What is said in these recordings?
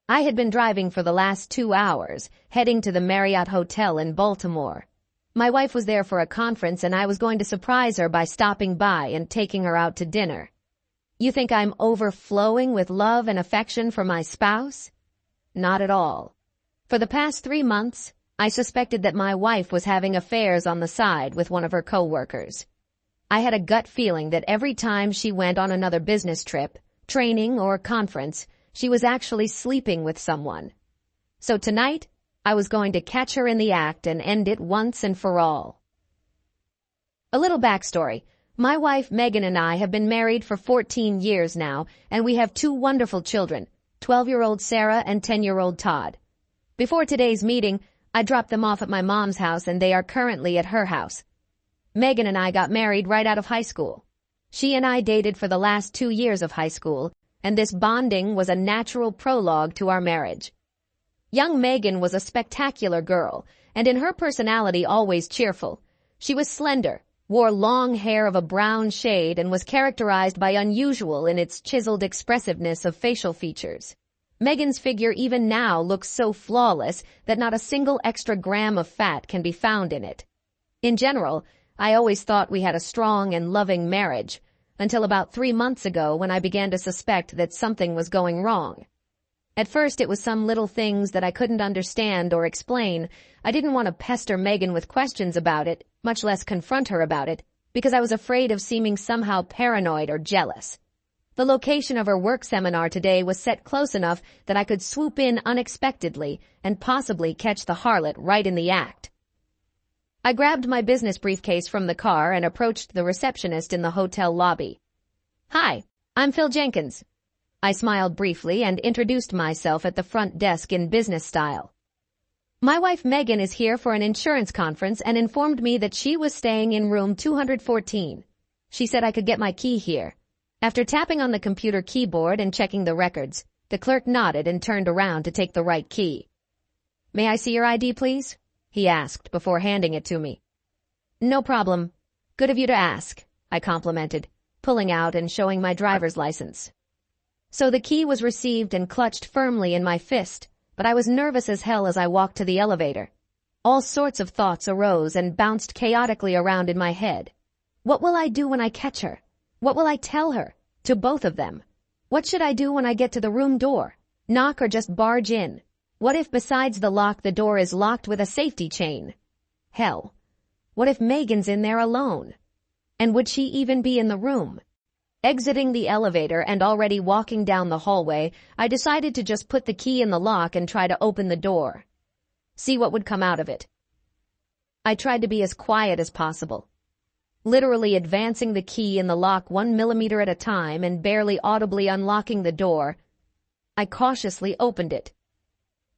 I had been driving for the last 2 hours, heading to the Marriott Hotel in Baltimore. My wife was there for a conference and I was going to surprise her by stopping by and taking her out to dinner. You think I'm overflowing with love and affection for my spouse? Not at all. For the past 3 months, I suspected that my wife was having affairs on the side with one of her coworkers. I had a gut feeling that every time she went on another business trip, training, or conference, she was actually sleeping with someone. So tonight, I was going to catch her in the act and end it once and for all. A little backstory. My wife Megan and I have been married for 14 years now, and we have 2 wonderful children, 12-year-old Sarah and 10-year-old Todd. Before today's meeting, I dropped them off at my mom's house and they are currently at her house. Megan and I got married right out of high school. She and I dated for the last 2 years of high school, and this bonding was a natural prologue to our marriage. Young Megan was a spectacular girl, and in her personality always cheerful. She was slender, wore long hair of a brown shade, and was characterized by unusual in its chiseled expressiveness of facial features. Megan's figure even now looks so flawless that not a single extra gram of fat can be found in it. In general, I always thought we had a strong and loving marriage, until about 3 months ago when I began to suspect that something was going wrong. At first it was some little things that I couldn't understand or explain. I didn't want to pester Megan with questions about it, much less confront her about it, because I was afraid of seeming somehow paranoid or jealous. The location of her work seminar today was set close enough that I could swoop in unexpectedly and possibly catch the harlot right in the act. I grabbed my business briefcase from the car and approached the receptionist in the hotel lobby. "Hi, I'm Phil Jenkins." I smiled briefly and introduced myself at the front desk in business style. "My wife Megan is here for an insurance conference and informed me that she was staying in room 214. She said I could get my key here." After tapping on the computer keyboard and checking the records, the clerk nodded and turned around to take the right key. "May I see your ID, please?" he asked before handing it to me. "No problem. Good of you to ask," I complimented, pulling out and showing my driver's license. So the key was received and clutched firmly in my fist, but I was nervous as hell as I walked to the elevator. All sorts of thoughts arose and bounced chaotically around in my head. What will I do when I catch her? What will I tell her? To both of them. What should I do when I get to the room door? Knock or just barge in? What if besides the lock the door is locked with a safety chain? Hell, what if Megan's in there alone? And would she even be in the room? Exiting the elevator and already walking down the hallway, I decided to just put the key in the lock and try to open the door. See what would come out of it. I tried to be as quiet as possible, literally advancing the key in the lock 1 millimeter at a time and barely audibly unlocking the door. I cautiously opened it,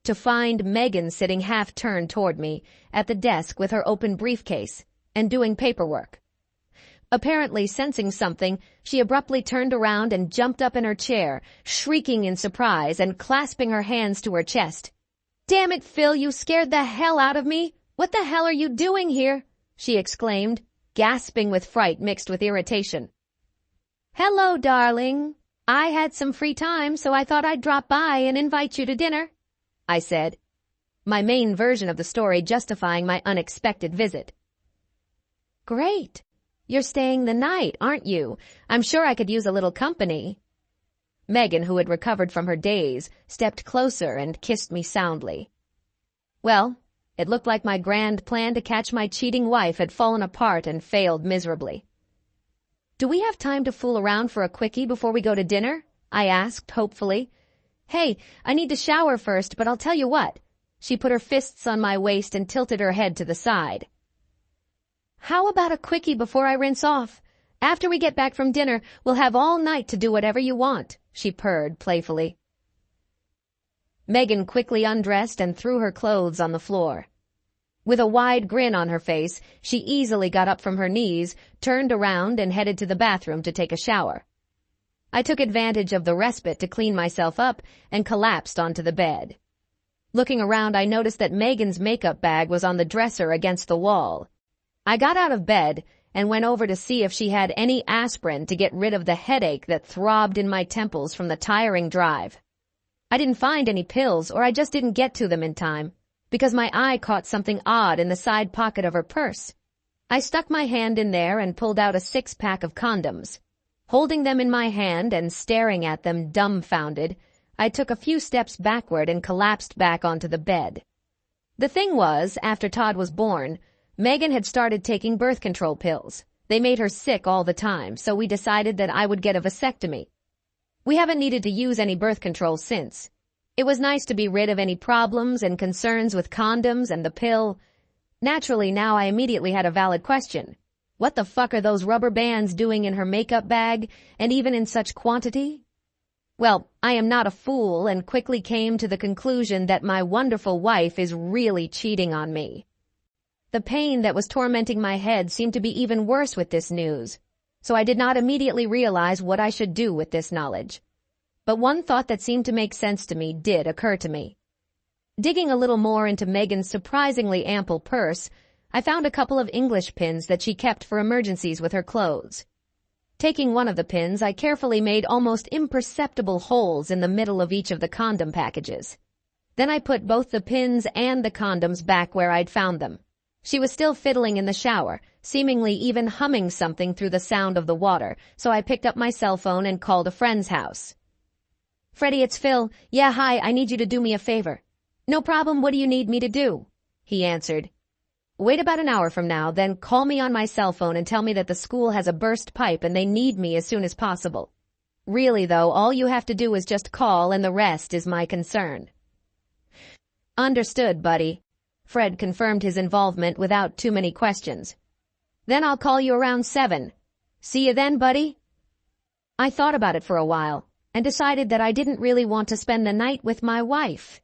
to find Megan sitting half-turned toward me at the desk with her open briefcase and doing paperwork. Apparently sensing something, she abruptly turned around and jumped up in her chair, shrieking in surprise and clasping her hands to her chest. "Damn it, Phil, you scared the hell out of me! What the hell are you doing here?" she exclaimed, gasping with fright mixed with irritation. "Hello, darling. I had some free time, so I thought I'd drop by and invite you to dinner," I said, my main version of the story justifying my unexpected visit. "Great. You're staying the night, aren't you? I'm sure I could use a little company." Megan, who had recovered from her daze, stepped closer and kissed me soundly. Well, it looked like my grand plan to catch my cheating wife had fallen apart and failed miserably. "Do we have time to fool around for a quickie before we go to dinner?" I asked hopefully. "Hey, I need to shower first, but I'll tell you what." She put her fists on my waist and tilted her head to the side. "How about a quickie before I rinse off? After we get back from dinner, we'll have all night to do whatever you want," she purred playfully. Megan quickly undressed and threw her clothes on the floor. With a wide grin on her face, she easily got up from her knees, turned around, and headed to the bathroom to take a shower. I took advantage of the respite to clean myself up and collapsed onto the bed. Looking around, I noticed that Megan's makeup bag was on the dresser against the wall. I got out of bed and went over to see if she had any aspirin to get rid of the headache that throbbed in my temples from the tiring drive. I didn't find any pills, or I just didn't get to them in time, because my eye caught something odd in the side pocket of her purse. I stuck my hand in there and pulled out a 6-pack of condoms. Holding them in my hand and staring at them dumbfounded, I took a few steps backward and collapsed back onto the bed. The thing was, after Todd was born, Megan had started taking birth control pills. They made her sick all the time, so we decided that I would get a vasectomy. We haven't needed to use any birth control since. It was nice to be rid of any problems and concerns with condoms and the pill. Naturally, now I immediately had a valid question. What the fuck are those rubber bands doing in her makeup bag, and even in such quantity? Well, I am not a fool and quickly came to the conclusion that my wonderful wife is really cheating on me. The pain that was tormenting my head seemed to be even worse with this news, so I did not immediately realize what I should do with this knowledge. But one thought that seemed to make sense to me did occur to me. Digging a little more into Megan's surprisingly ample purse, I found a couple of English pins that she kept for emergencies with her clothes. Taking one of the pins, I carefully made almost imperceptible holes in the middle of each of the condom packages. Then I put both the pins and the condoms back where I'd found them. She was still fiddling in the shower, seemingly even humming something through the sound of the water, so I picked up my cell phone and called a friend's house. "Freddie, it's Phil. Yeah, hi, I need you to do me a favor." "No problem, what do you need me to do?" he answered. "Wait about an hour from now, then call me on my cell phone and tell me that the school has a burst pipe and they need me as soon as possible. Really, though, all you have to do is just call and the rest is my concern." "Understood, buddy." Fred confirmed his involvement without too many questions. "Then I'll call you around 7. See you then, buddy." I thought about it for a while and decided that I didn't really want to spend the night with my wife.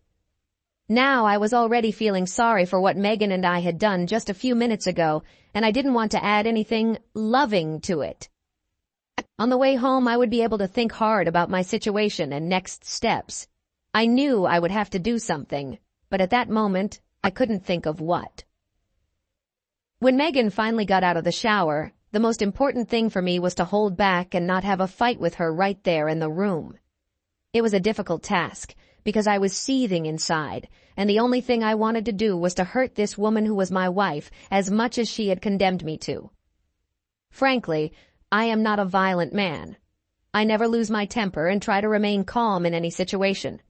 Now I was already feeling sorry for what Megan and I had done just a few minutes ago, and I didn't want to add anything loving to it. On the way home, I would be able to think hard about my situation and next steps. I knew I would have to do something, but at that moment, I couldn't think of what. When Megan finally got out of the shower, the most important thing for me was to hold back and not have a fight with her right there in the room. It was a difficult task, because I was seething inside, and the only thing I wanted to do was to hurt this woman who was my wife as much as she had condemned me to. Frankly, I am not a violent man. I never lose my temper and try to remain calm in any situation.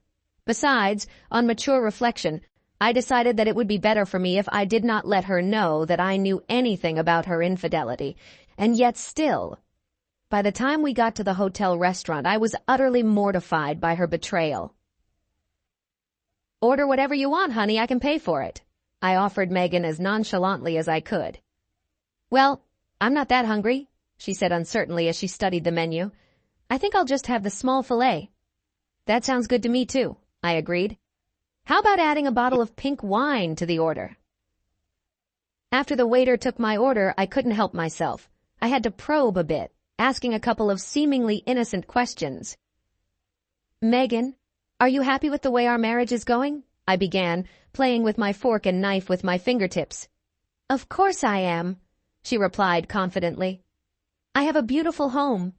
Besides, on mature reflection, I decided that it would be better for me if I did not let her know that I knew anything about her infidelity, and yet still, by the time we got to the hotel restaurant, I was utterly mortified by her betrayal. "Order whatever you want, honey, I can pay for it," I offered Megan as nonchalantly as I could. "Well, I'm not that hungry," she said uncertainly as she studied the menu. "I think I'll just have the small fillet." "That sounds good to me too," I agreed. "How about adding a bottle of pink wine to the order?" After the waiter took my order, I couldn't help myself. I had to probe a bit, asking a couple of seemingly innocent questions. "Megan, are you happy with the way our marriage is going?" I began, playing with my fork and knife with my fingertips. "Of course I am," she replied confidently. "I have a beautiful home,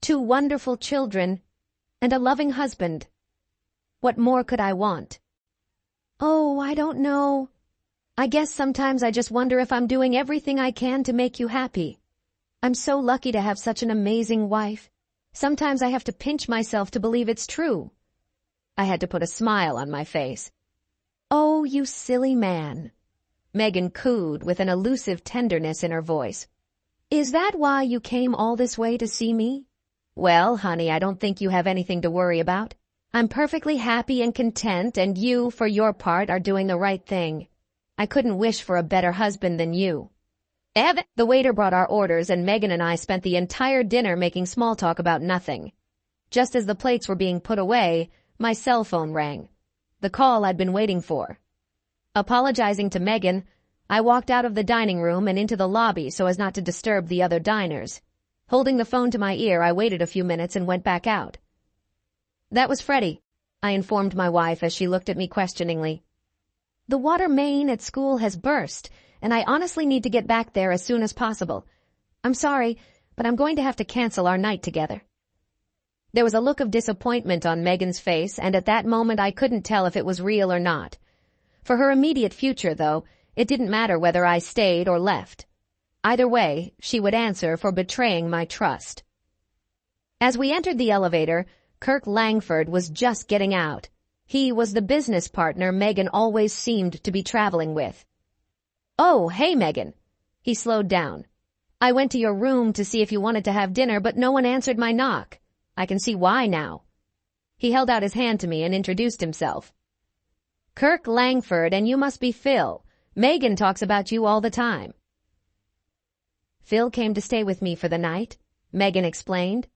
2 wonderful children, and a loving husband. What more could I want?" "Oh, I don't know. I guess sometimes I just wonder if I'm doing everything I can to make you happy. I'm so lucky to have such an amazing wife. Sometimes I have to pinch myself to believe it's true." I had to put a smile on my face. "Oh, you silly man," Megan cooed with an elusive tenderness in her voice. "Is that why you came all this way to see me? Well, honey, I don't think you have anything to worry about. I'm perfectly happy and content, and you, for your part, are doing the right thing. I couldn't wish for a better husband than you." The waiter brought our orders, and Megan and I spent the entire dinner making small talk about nothing. Just as the plates were being put away, my cell phone rang. The call I'd been waiting for. Apologizing to Megan, I walked out of the dining room and into the lobby so as not to disturb the other diners. Holding the phone to my ear, I waited a few minutes and went back out. "That was Freddie," I informed my wife as she looked at me questioningly. "The water main at school has burst, and I honestly need to get back there as soon as possible. I'm sorry, but I'm going to have to cancel our night together." There was a look of disappointment on Megan's face, and at that moment I couldn't tell if it was real or not. For her immediate future, though, it didn't matter whether I stayed or left. Either way, she would answer for betraying my trust. As we entered the elevator, Kirk Langford was just getting out. He was the business partner Megan always seemed to be traveling with. "Oh, hey, Megan." He slowed down. "I went to your room to see if you wanted to have dinner, but no one answered my knock. I can see why now." He held out his hand to me and introduced himself. "Kirk Langford, and you must be Phil. Megan talks about you all the time." "Phil came to stay with me for the night," Megan explained.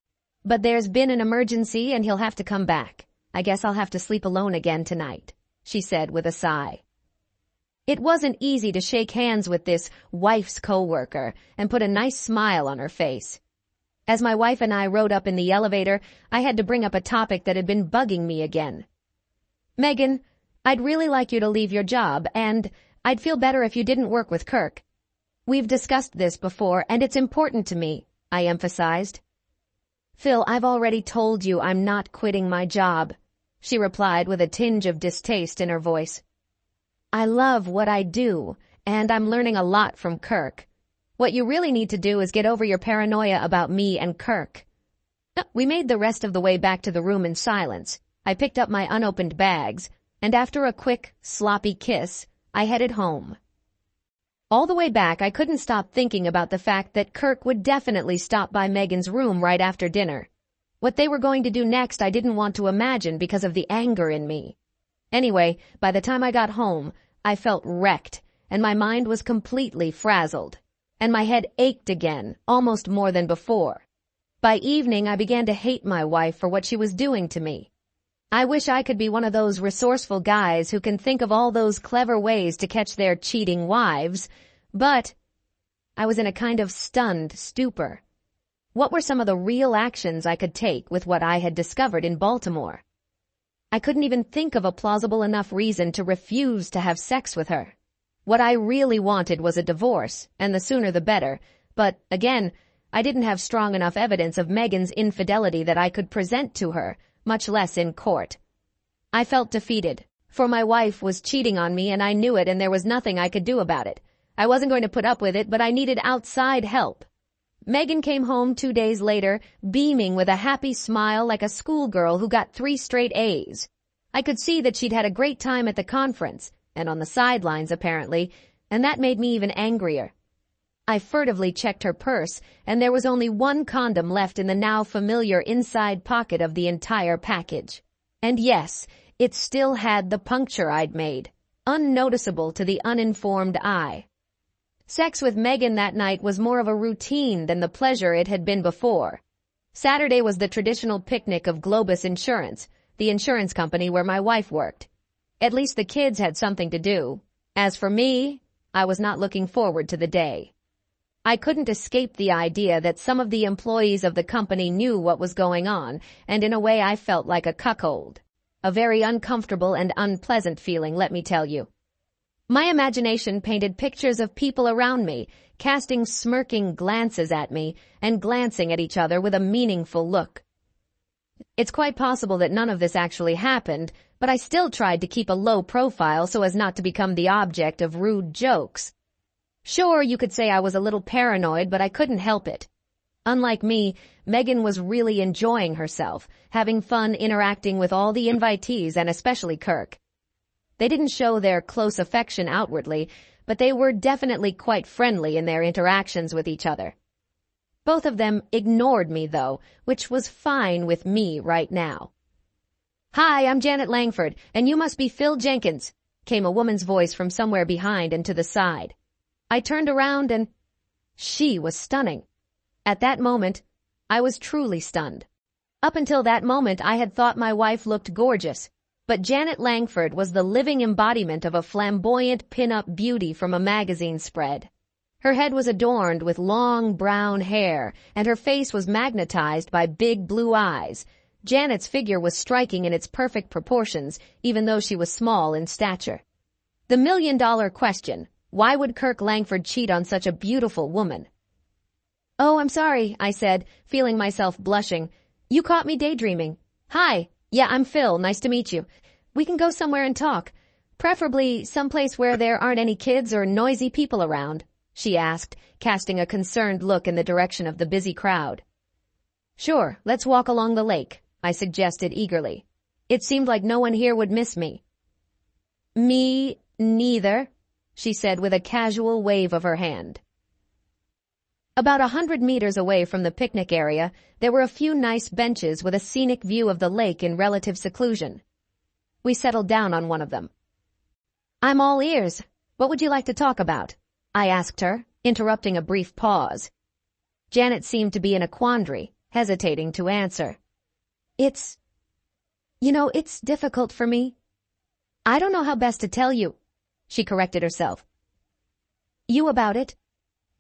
"But there's been an emergency and he'll have to come back. I guess I'll have to sleep alone again tonight," she said with a sigh. It wasn't easy to shake hands with this wife's coworker and put a nice smile on her face. As my wife and I rode up in the elevator, I had to bring up a topic that had been bugging me again. "Megan, I'd really like you to leave your job, and I'd feel better if you didn't work with Kirk. We've discussed this before, and it's important to me," I emphasized. "Phil, I've already told you I'm not quitting my job," she replied with a tinge of distaste in her voice. "I love what I do, and I'm learning a lot from Kirk. What you really need to do is get over your paranoia about me and Kirk." We made the rest of the way back to the room in silence. I picked up my unopened bags, and after a quick, sloppy kiss, I headed home. All the way back, I couldn't stop thinking about the fact that Kirk would definitely stop by Megan's room right after dinner. What they were going to do next I didn't want to imagine because of the anger in me. Anyway, by the time I got home, I felt wrecked, and my mind was completely frazzled. And my head ached again, almost more than before. By evening, I began to hate my wife for what she was doing to me. I wish I could be one of those resourceful guys who can think of all those clever ways to catch their cheating wives, but I was in a kind of stunned stupor. What were some of the real actions I could take with what I had discovered in Baltimore? I couldn't even think of a plausible enough reason to refuse to have sex with her. What I really wanted was a divorce, and the sooner the better, but, again, I didn't have strong enough evidence of Megan's infidelity that I could present to her, much less in court. I felt defeated, for my wife was cheating on me and I knew it and there was nothing I could do about it. I wasn't going to put up with it, but I needed outside help. Megan came home 2 days later, beaming with a happy smile like a schoolgirl who got 3 straight A's. I could see that she'd had a great time at the conference, and on the sidelines apparently, and that made me even angrier. I furtively checked her purse, and there was only 1 condom left in the now familiar inside pocket of the entire package. And yes, it still had the puncture I'd made, unnoticeable to the uninformed eye. Sex with Megan that night was more of a routine than the pleasure it had been before. Saturday was the traditional picnic of Globus Insurance, the insurance company where my wife worked. At least the kids had something to do. As for me, I was not looking forward to the day. I couldn't escape the idea that some of the employees of the company knew what was going on, and in a way I felt like a cuckold. A very uncomfortable and unpleasant feeling, let me tell you. My imagination painted pictures of people around me, casting smirking glances at me and glancing at each other with a meaningful look. It's quite possible that none of this actually happened, but I still tried to keep a low profile so as not to become the object of rude jokes. Sure, you could say I was a little paranoid, but I couldn't help it. Unlike me, Megan was really enjoying herself, having fun interacting with all the invitees and especially Kirk. They didn't show their close affection outwardly, but they were definitely quite friendly in their interactions with each other. Both of them ignored me, though, which was fine with me right now. "Hi, I'm Janet Langford, and you must be Phil Jenkins," came a woman's voice from somewhere behind and to the side. I turned around and she was stunning. At that moment, I was truly stunned. Up until that moment, I had thought my wife looked gorgeous, but Janet Langford was the living embodiment of a flamboyant pin-up beauty from a magazine spread. Her head was adorned with long brown hair, and her face was magnetized by big blue eyes. Janet's figure was striking in its perfect proportions, even though she was small in stature. The million-dollar question: why would Kirk Langford cheat on such a beautiful woman? "Oh, I'm sorry," I said, feeling myself blushing. You caught me daydreaming. Hi. Yeah, I'm Phil. Nice to meet you. We can go somewhere and talk. Preferably someplace where there aren't any kids or noisy people around, she asked, casting a concerned look in the direction of the busy crowd. Sure, let's walk along the lake, I suggested eagerly. It seemed like no one here would miss me. Me neither, she said with a casual wave of her hand. About 100 meters away from the picnic area, there were a few nice benches with a scenic view of the lake in relative seclusion. We settled down on one of them. I'm all ears. What would you like to talk about? I asked her, interrupting a brief pause. Janet seemed to be in a quandary, hesitating to answer. It's difficult for me. I don't know how best to tell you, she corrected herself. You about it?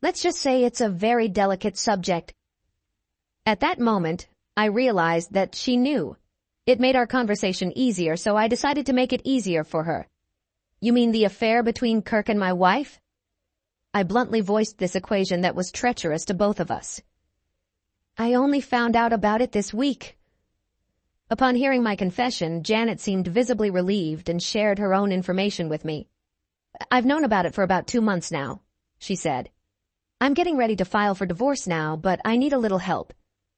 Let's just say it's a very delicate subject. At that moment, I realized that she knew. It made our conversation easier, so I decided to make it easier for her. You mean the affair between Kirk and my wife? I bluntly voiced this equation that was treacherous to both of us. I only found out about it this week. Upon hearing my confession, Janet seemed visibly relieved and shared her own information with me. I've known about it for about 2 months now, she said. I'm getting ready to file for divorce now, but I need a little help.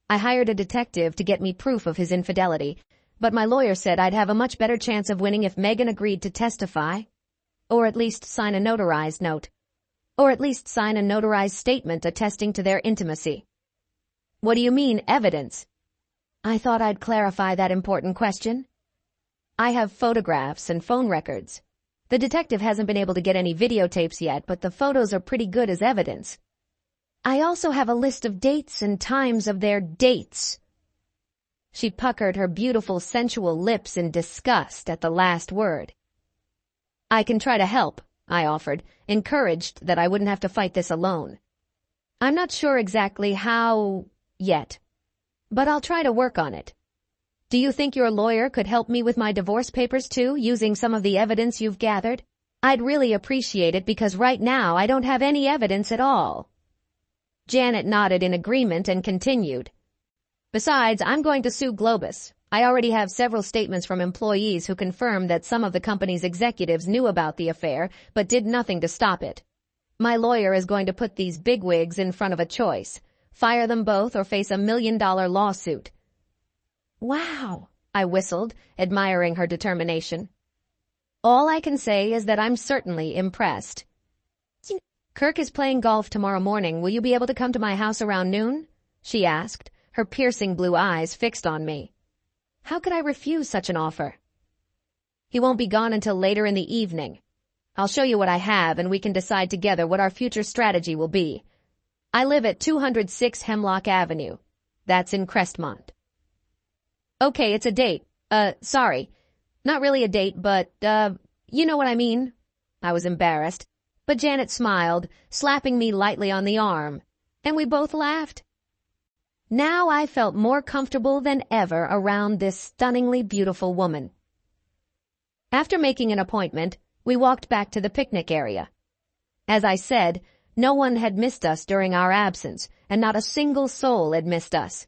I hired a detective to get me proof of his infidelity, but my lawyer said I'd have a much better chance of winning if Megan agreed to testify, or at least sign a notarized note, or at least sign a notarized statement attesting to their intimacy. What do you mean, evidence? I thought I'd clarify that important question. I have photographs and phone records. The detective hasn't been able to get any videotapes yet, but the photos are pretty good as evidence. I also have a list of dates and times of their dates. She puckered her beautiful, sensual lips in disgust at the last word. I can try to help, I offered, encouraged that I wouldn't have to fight this alone. I'm not sure exactly how yet, but I'll try to work on it. Do you think your lawyer could help me with my divorce papers too, using some of the evidence you've gathered? I'd really appreciate it because right now I don't have any evidence at all. Janet nodded in agreement and continued. Besides, I'm going to sue Globus. I already have several statements from employees who confirm that some of the company's executives knew about the affair but did nothing to stop it. My lawyer is going to put these bigwigs in front of a choice. Fire them both or face $1 million lawsuit. Wow, I whistled, admiring her determination. All I can say is that I'm certainly impressed. Kirk is playing golf tomorrow morning. Will you be able to come to my house around noon? She asked, her piercing blue eyes fixed on me. How could I refuse such an offer? He won't be gone until later in the evening. I'll show you what I have and we can decide together what our future strategy will be. I live at 206 Hemlock Avenue. That's in Crestmont. Okay, it's a date. Sorry. Not really a date, but, you know what I mean. I was embarrassed. But Janet smiled, slapping me lightly on the arm, and we both laughed. Now I felt more comfortable than ever around this stunningly beautiful woman. After making an appointment, we walked back to the picnic area. As I said, no one had missed us during our absence, and not a single soul had missed us.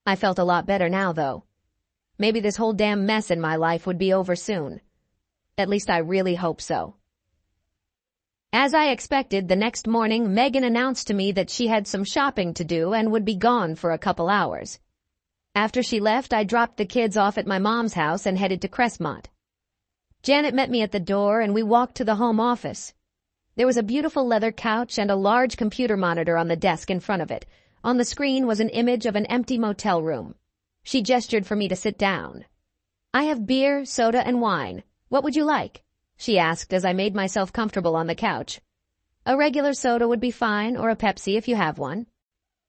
I felt a lot better now, though. Maybe this whole damn mess in my life would be over soon. At least I really hope so. As I expected, the next morning, Megan announced to me that she had some shopping to do and would be gone for a couple hours. After she left, I dropped the kids off at my mom's house and headed to Crestmont. Janet met me at the door and we walked to the home office. There was a beautiful leather couch and a large computer monitor on the desk in front of it. On the screen was an image of an empty motel room. She gestured for me to sit down. I have beer, soda, and wine. What would you like? She asked as I made myself comfortable on the couch. A regular soda would be fine, or a Pepsi if you have one.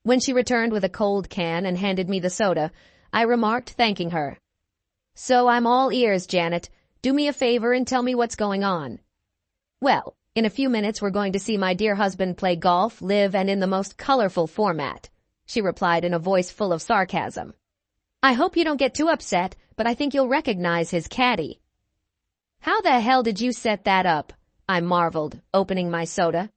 When she returned with a cold can and handed me the soda, I remarked, thanking her. So I'm all ears, Janet. Do me a favor and tell me what's going on. Well, in a few minutes we're going to see my dear husband play golf, live, and in the most colorful format, she replied in a voice full of sarcasm. I hope you don't get too upset, but I think you'll recognize his caddy. How the hell did you set that up? I marveled, opening my soda.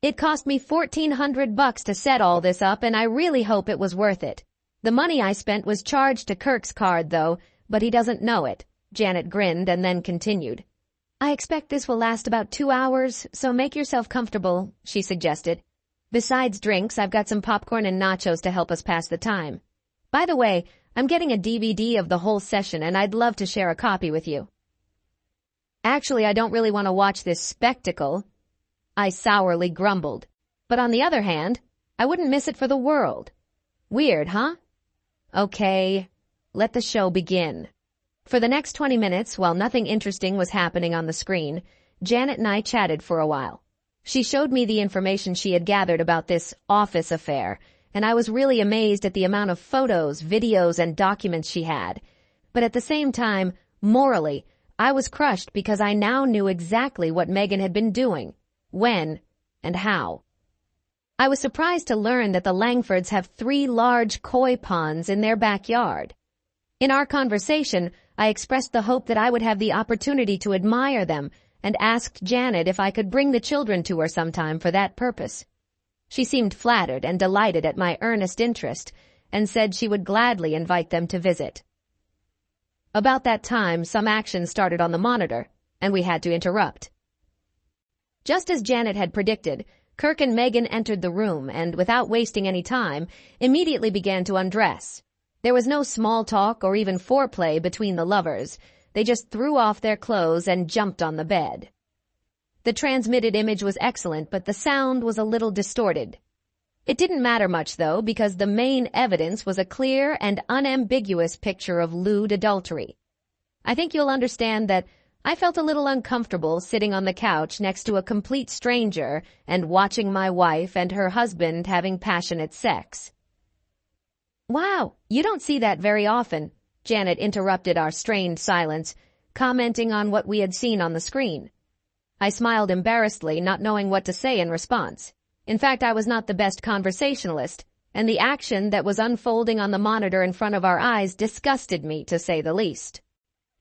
It cost me $1,400 to set all this up, and I really hope it was worth it. The money I spent was charged to Kirk's card, though, but he doesn't know it. Janet grinned and then continued. I expect this will last about 2 hours, so make yourself comfortable, she suggested. Besides drinks, I've got some popcorn and nachos to help us pass the time. By the way, I'm getting a DVD of the whole session, and I'd love to share a copy with you. Actually, I don't really want to watch this spectacle, I sourly grumbled. But on the other hand, I wouldn't miss it for the world. Weird, huh? Okay, let the show begin. For the next 20 minutes, while nothing interesting was happening on the screen, Janet and I chatted for a while. She showed me the information she had gathered about this office affair, and I was really amazed at the amount of photos, videos, and documents she had. But at the same time, morally, I was crushed because I now knew exactly what Megan had been doing, when, and how. I was surprised to learn that the Langfords have 3 large koi ponds in their backyard. In our conversation, I expressed the hope that I would have the opportunity to admire them and asked Janet if I could bring the children to her sometime for that purpose. She seemed flattered and delighted at my earnest interest and said she would gladly invite them to visit. About that time, some action started on the monitor, and we had to interrupt. Just as Janet had predicted, Kirk and Megan entered the room and, without wasting any time, immediately began to undress. There was no small talk or even foreplay between the lovers. They just threw off their clothes and jumped on the bed. The transmitted image was excellent, but the sound was a little distorted. It didn't matter much, though, because the main evidence was a clear and unambiguous picture of lewd adultery. I think you'll understand that I felt a little uncomfortable sitting on the couch next to a complete stranger and watching my wife and her husband having passionate sex. Wow, you don't see that very often, Janet interrupted our strained silence, commenting on what we had seen on the screen. I smiled embarrassedly, not knowing what to say in response. In fact, I was not the best conversationalist, and the action that was unfolding on the monitor in front of our eyes disgusted me, to say the least.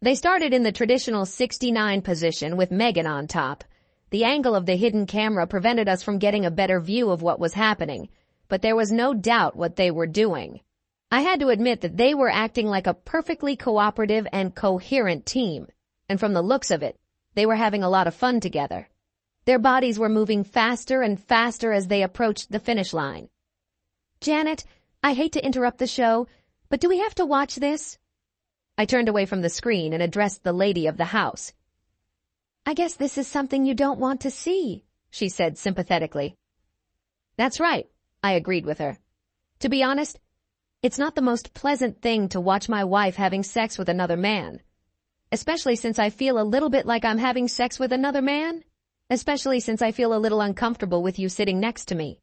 They started in the traditional 69 position with Megan on top. The angle of the hidden camera prevented us from getting a better view of what was happening, but there was no doubt what they were doing. I had to admit that they were acting like a perfectly cooperative and coherent team, and from the looks of it, they were having a lot of fun together. Their bodies were moving faster and faster as they approached the finish line. Janet, I hate to interrupt the show, but do we have to watch this? I turned away from the screen and addressed the lady of the house. I guess this is something you don't want to see, she said sympathetically. That's right, I agreed with her. To be honest, it's not the most pleasant thing to watch my wife having sex with another man. Especially since I feel a little bit like I'm having sex with another man. Especially since I feel a little uncomfortable with you sitting next to me.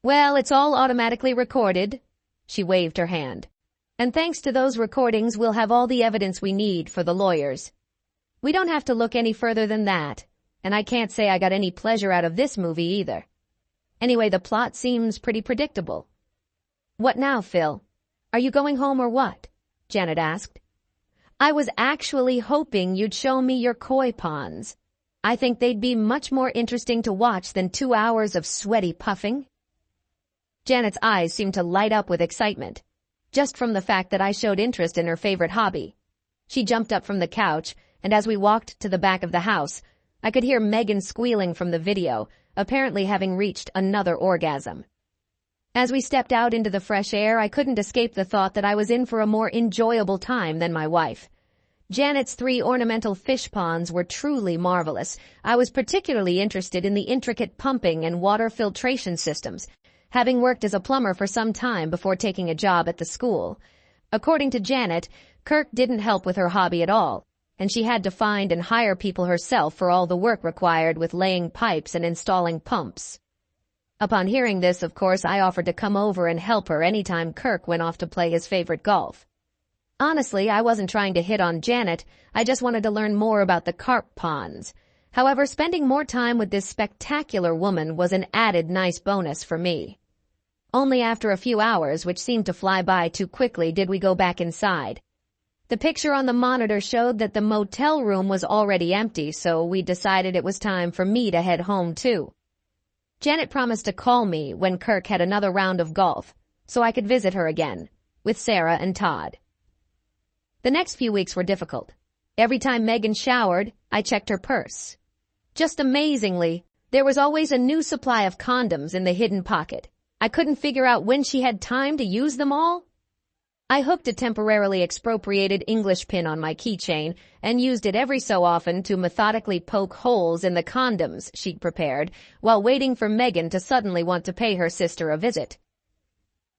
Well, it's all automatically recorded. She waved her hand. And thanks to those recordings, we'll have all the evidence we need for the lawyers. We don't have to look any further than that, and I can't say I got any pleasure out of this movie either. Anyway, the plot seems pretty predictable. What now, Phil? Are you going home or what? Janet asked. I was actually hoping you'd show me your koi ponds. I think they'd be much more interesting to watch than 2 hours of sweaty puffing. Janet's eyes seemed to light up with excitement, just from the fact that I showed interest in her favorite hobby. She jumped up from the couch, and as we walked to the back of the house, I could hear Megan squealing from the video, apparently having reached another orgasm. As we stepped out into the fresh air, I couldn't escape the thought that I was in for a more enjoyable time than my wife. Janet's 3 ornamental fish ponds were truly marvelous. I was particularly interested in the intricate pumping and water filtration systems, having worked as a plumber for some time before taking a job at the school. According to Janet, Kirk didn't help with her hobby at all, and she had to find and hire people herself for all the work required with laying pipes and installing pumps. Upon hearing this, of course, I offered to come over and help her anytime Kirk went off to play his favorite golf. Honestly, I wasn't trying to hit on Janet, I just wanted to learn more about the carp ponds. However, spending more time with this spectacular woman was an added nice bonus for me. Only after a few hours, which seemed to fly by too quickly, did we go back inside. The picture on the monitor showed that the motel room was already empty, so we decided it was time for me to head home too. Janet promised to call me when Kirk had another round of golf, so I could visit her again, with Sarah and Todd. The next few weeks were difficult. Every time Megan showered, I checked her purse. Just amazingly, there was always a new supply of condoms in the hidden pocket. I couldn't figure out when she had time to use them all. I hooked a temporarily expropriated English pin on my keychain and used it every so often to methodically poke holes in the condoms she'd prepared while waiting for Megan to suddenly want to pay her sister a visit.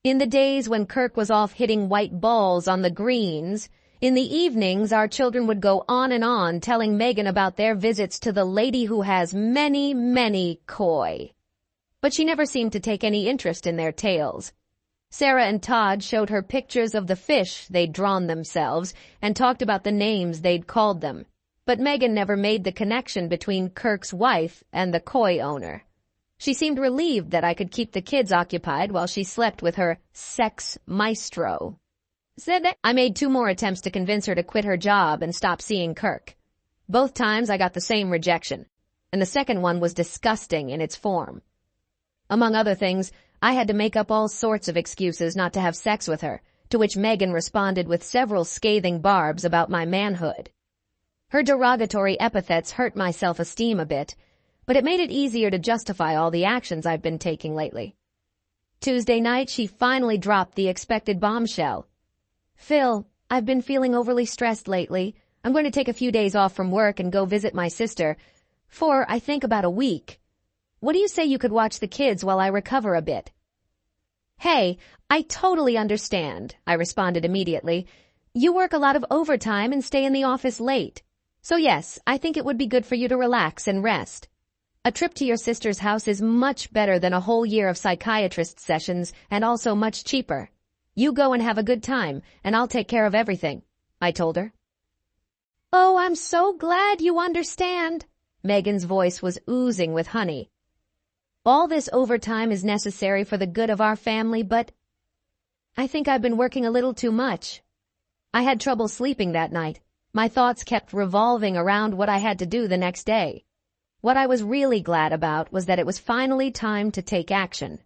In the days when Kirk was off hitting white balls on the greens, in the evenings our children would go on and on telling Megan about their visits to the lady who has many, many koi. But she never seemed to take any interest in their tales. Sarah and Todd showed her pictures of the fish they'd drawn themselves and talked about the names they'd called them. But Megan never made the connection between Kirk's wife and the koi owner. She seemed relieved that I could keep the kids occupied while she slept with her sex maestro. I made 2 more attempts to convince her to quit her job and stop seeing Kirk. Both times I got the same rejection, and the second one was disgusting in its form. Among other things, I had to make up all sorts of excuses not to have sex with her, to which Megan responded with several scathing barbs about my manhood. Her derogatory epithets hurt my self-esteem a bit, but it made it easier to justify all the actions I've been taking lately. Tuesday night, she finally dropped the expected bombshell. "Phil, I've been feeling overly stressed lately. I'm going to take a few days off from work and go visit my sister for, I think, about a week. What do you say you could watch the kids while I recover a bit?" "Hey, I totally understand," I responded immediately. "You work a lot of overtime and stay in the office late. So yes, I think it would be good for you to relax and rest. A trip to your sister's house is much better than a whole year of psychiatrist sessions and also much cheaper. You go and have a good time, and I'll take care of everything," I told her. "Oh, I'm so glad you understand." Megan's voice was oozing with honey. "All this overtime is necessary for the good of our family, but I think I've been working a little too much. I had trouble sleeping that night. My thoughts kept revolving around what I had to do the next day. What I was really glad about was that it was finally time to take action."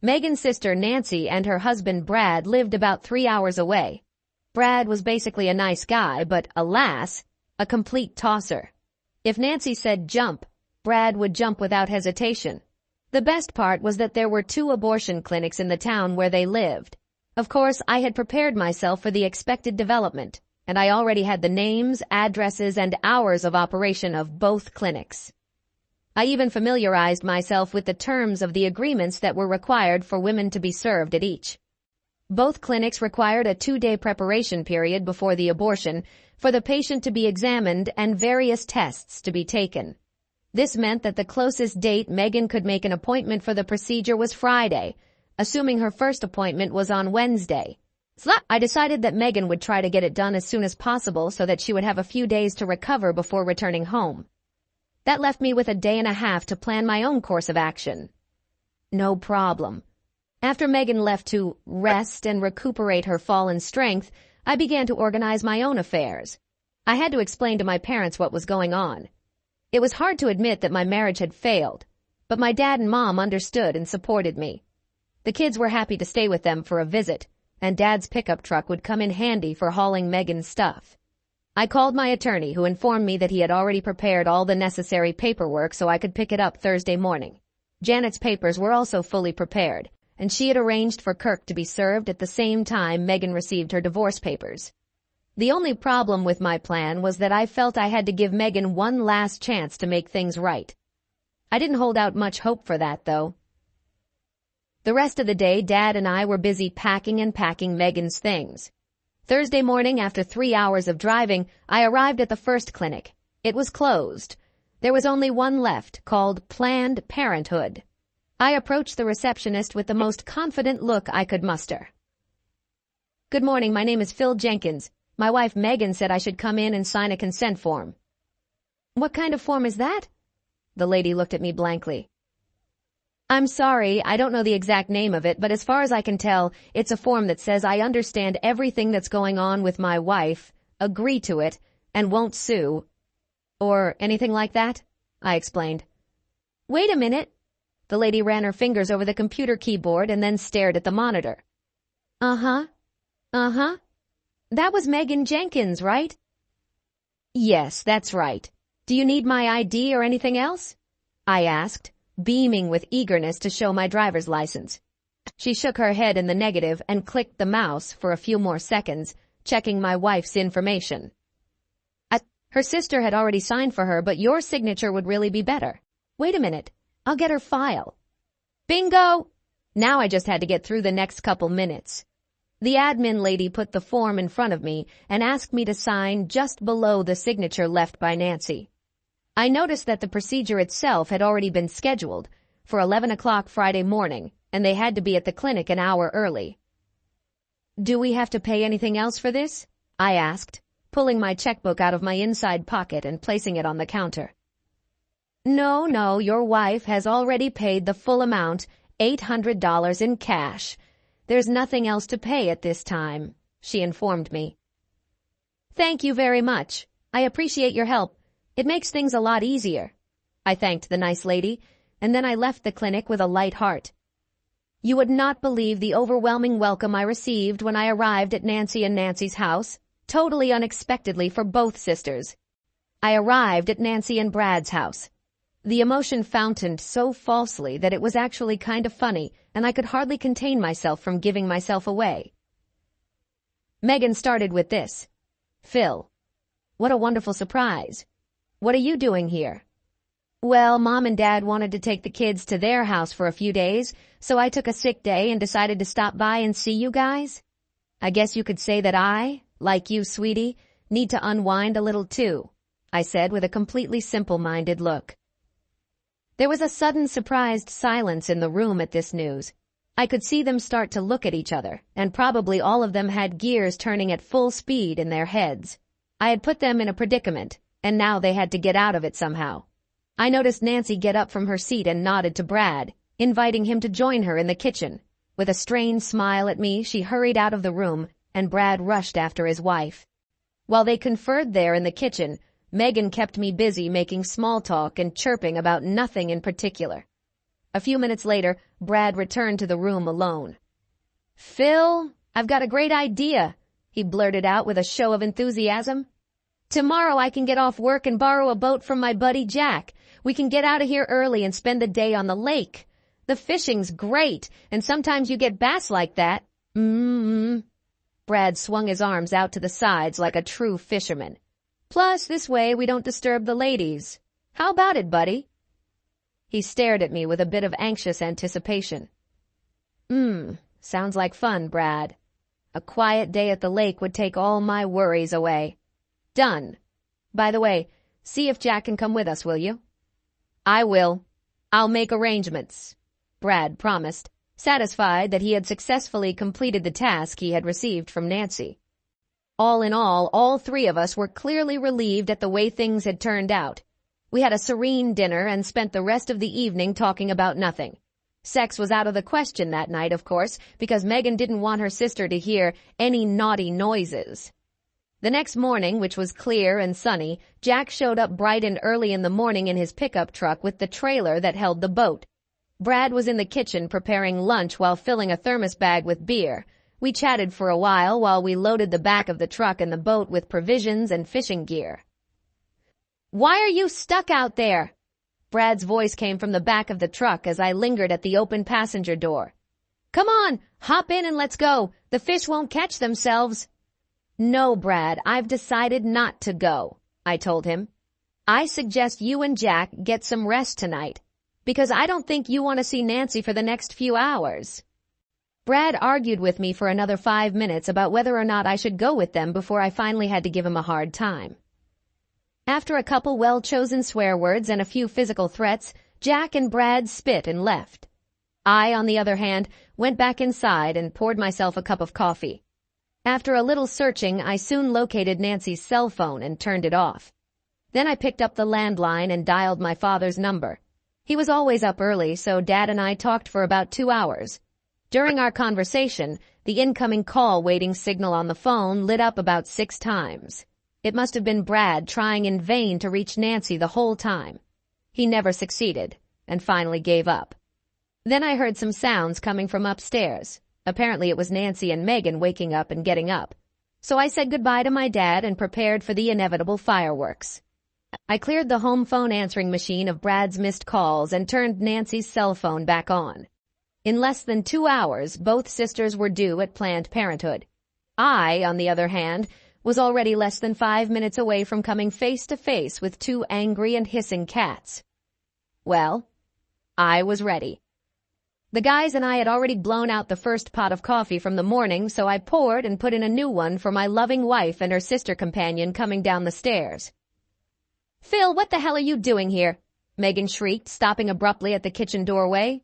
Megan's sister Nancy and her husband Brad lived about 3 hours away. Brad was basically a nice guy, but alas, a complete tosser. If Nancy said jump, Brad would jump without hesitation. The best part was that there were 2 abortion clinics in the town where they lived. Of course, I had prepared myself for the expected development, and I already had the names, addresses, and hours of operation of both clinics. I even familiarized myself with the terms of the agreements that were required for women to be served at each. Both clinics required a 2-day preparation period before the abortion for the patient to be examined and various tests to be taken. This meant that the closest date Megan could make an appointment for the procedure was Friday, assuming her first appointment was on Wednesday. I decided that Megan would try to get it done as soon as possible so that she would have a few days to recover before returning home. That left me with a day and a half to plan my own course of action. No problem. After Megan left to rest and recuperate her fallen strength, I began to organize my own affairs. I had to explain to my parents what was going on. It was hard to admit that my marriage had failed, but my dad and mom understood and supported me. The kids were happy to stay with them for a visit, and Dad's pickup truck would come in handy for hauling Megan's stuff. I called my attorney, who informed me that he had already prepared all the necessary paperwork so I could pick it up Thursday morning. Janet's papers were also fully prepared, and she had arranged for Kirk to be served at the same time Megan received her divorce papers. The only problem with my plan was that I felt I had to give Megan one last chance to make things right. I didn't hold out much hope for that, though. The rest of the day, Dad and I were busy packing and packing Megan's things. Thursday morning, after 3 hours of driving, I arrived at the first clinic. It was closed. There was only one left, called Planned Parenthood. I approached the receptionist with the most confident look I could muster. "Good morning, my name is Phil Jenkins. My wife Megan said I should come in and sign a consent form." "What kind of form is that?" The lady looked at me blankly. "I'm sorry, I don't know the exact name of it, but as far as I can tell, it's a form that says I understand everything that's going on with my wife, agree to it, and won't sue. Or anything like that," I explained. "Wait a minute." The lady ran her fingers over the computer keyboard and then stared at the monitor. Uh-huh. Uh-huh. That was Megan Jenkins, right? Yes, that's right. Do you need my ID or anything else? I asked, beaming with eagerness to show my driver's license. She shook her head in the negative and clicked the mouse for a few more seconds, checking my wife's information. Her sister had already signed for her, but your signature would really be better. Wait a minute. I'll get her file. Bingo! Now I just had to get through the next couple minutes. The admin lady put the form in front of me and asked me to sign just below the signature left by Nancy. I noticed that the procedure itself had already been scheduled for 11 o'clock Friday morning, and they had to be at the clinic an hour early. Do we have to pay anything else for this? I asked, pulling my checkbook out of my inside pocket and placing it on the counter. No, your wife has already paid the full amount, $800 in cash. There's nothing else to pay at this time, she informed me. Thank you very much. I appreciate your help. It makes things a lot easier. I thanked the nice lady, and then I left the clinic with a light heart. You would not believe the overwhelming welcome I received when I arrived at Nancy and Nancy's house, totally unexpectedly for both sisters. I arrived at Nancy and Brad's house. The emotion fountained so falsely that it was actually kind of funny, and I could hardly contain myself from giving myself away. Megan started with this. Phil, what a wonderful surprise. What are you doing here? Well, Mom and Dad wanted to take the kids to their house for a few days, so I took a sick day and decided to stop by and see you guys. I guess you could say that I, like you, sweetie, need to unwind a little too, I said with a completely simple-minded look. There was a sudden surprised silence in the room at this news. I could see them start to look at each other, and probably all of them had gears turning at full speed in their heads. I had put them in a predicament, and now they had to get out of it somehow. I noticed Nancy get up from her seat and nodded to Brad, inviting him to join her in the kitchen. With a strained smile at me, she hurried out of the room, and Brad rushed after his wife. While they conferred there in the kitchen, Megan kept me busy making small talk and chirping about nothing in particular. A few minutes later, Brad returned to the room alone. Phil, I've got a great idea, he blurted out with a show of enthusiasm. Tomorrow I can get off work and borrow a boat from my buddy Jack. We can get out of here early and spend the day on the lake. The fishing's great, and sometimes you get bass like that. Brad swung his arms out to the sides like a true fisherman. Plus, this way we don't disturb the ladies. How about it, buddy? He stared at me with a bit of anxious anticipation. Sounds like fun, Brad. A quiet day at the lake would take all my worries away. Done. By the way, see if Jack can come with us, will you? I will. I'll make arrangements, Brad promised, satisfied that he had successfully completed the task he had received from Nancy. All in all three of us were clearly relieved at the way things had turned out. We had a serene dinner and spent the rest of the evening talking about nothing. Sex was out of the question that night, of course, because Megan didn't want her sister to hear any naughty noises. The next morning, which was clear and sunny, Jack showed up bright and early in the morning in his pickup truck with the trailer that held the boat. Brad was in the kitchen preparing lunch while filling a thermos bag with beer. We chatted for a while we loaded the back of the truck and the boat with provisions and fishing gear. Why are you stuck out there? Brad's voice came from the back of the truck as I lingered at the open passenger door. Come on, hop in and let's go. The fish won't catch themselves. No, Brad, I've decided not to go, I told him. I suggest you and Jack get some rest tonight, because I don't think you want to see Nancy for the next few hours. Brad argued with me for another 5 minutes about whether or not I should go with them before I finally had to give him a hard time. After a couple well-chosen swear words and a few physical threats, Jack and Brad spit and left. I, on the other hand, went back inside and poured myself a cup of coffee. After a little searching, I soon located Nancy's cell phone and turned it off. Then I picked up the landline and dialed my father's number. He was always up early, so Dad and I talked for about 2 hours. During our conversation, the incoming call waiting signal on the phone lit up about 6 times. It must have been Brad trying in vain to reach Nancy the whole time. He never succeeded, and finally gave up. Then I heard some sounds coming from upstairs. Apparently it was Nancy and Megan waking up and getting up. So I said goodbye to my dad and prepared for the inevitable fireworks. I cleared the home phone answering machine of Brad's missed calls and turned Nancy's cell phone back on. In less than 2 hours, both sisters were due at Planned Parenthood. I, on the other hand, was already less than 5 minutes away from coming face to face with 2 angry and hissing cats. Well, I was ready. The guys and I had already blown out the first pot of coffee from the morning, so I poured and put in a new one for my loving wife and her sister companion coming down the stairs. "Phil, what the hell are you doing here?" Megan shrieked, stopping abruptly at the kitchen doorway.